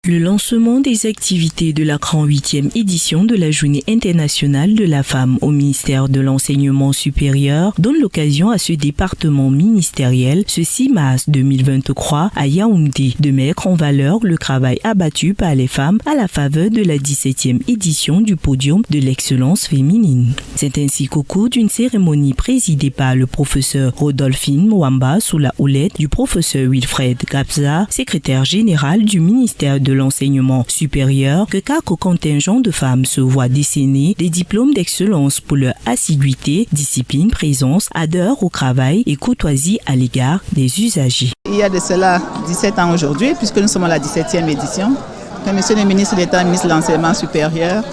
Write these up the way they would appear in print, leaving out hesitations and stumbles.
Le lancement des activités de la 38e édition de la Journée internationale de la femme au ministère de l'Enseignement supérieur donne l'occasion à ce département ministériel, ce 6 mars 2023 à Yaoundé, de mettre en valeur le travail abattu par les femmes à la faveur de la 17e édition du podium de l'excellence féminine. C'est ainsi qu'au cours d'une cérémonie présidée par le professeur Rodolphine Mwamba sous la houlette du professeur Wilfred Gabza, secrétaire général du ministère de l'Enseignement supérieur, que quelques contingents de femmes se voient décerner des diplômes d'excellence pour leur assiduité, discipline, présence, ardeur au travail et courtoisie à l'égard des usagers. Il y a de cela 17 ans aujourd'hui, puisque nous sommes à la 17e édition, que M. le ministre d'État, ministre de l'Enseignement supérieur,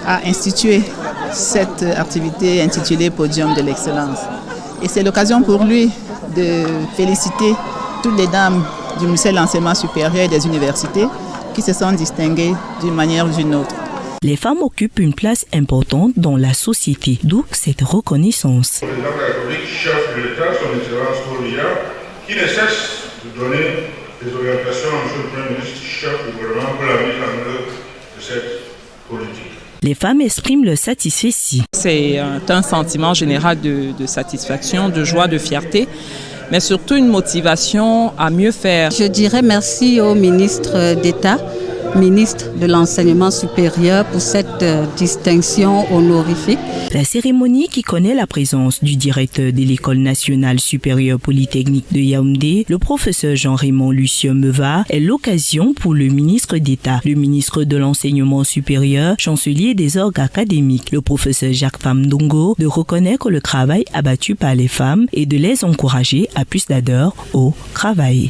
a institué cette activité intitulée Podium de l'excellence. Et c'est l'occasion pour lui de féliciter toutes les dames du ministère de l'Enseignement supérieur et des universités qui se sont distinguées d'une manière ou d'une autre. Les femmes occupent une place importante dans la société, d'où cette reconnaissance. Le président de la République, chef de l'État, son excellence Moria, qui ne cesse de donner des orientations à M. le Premier ministre, chef du gouvernement, pour la mise en œuvre de cette politique. Les femmes expriment leur satisfaction. C'est un sentiment général de satisfaction, de joie, de fierté, mais surtout une motivation à mieux faire. Je dirais merci au ministre d'État, ministre de l'Enseignement supérieur pour cette distinction honorifique. La cérémonie, qui connaît la présence du directeur de l'École nationale supérieure polytechnique de Yaoundé, le professeur Jean-Raymond Lucien Meva, est l'occasion pour le ministre d'État, le ministre de l'Enseignement supérieur, chancelier des orgues académiques, le professeur Jacques Famdongo, de reconnaître le travail abattu par les femmes et de les encourager à plus d'ardeur au travail.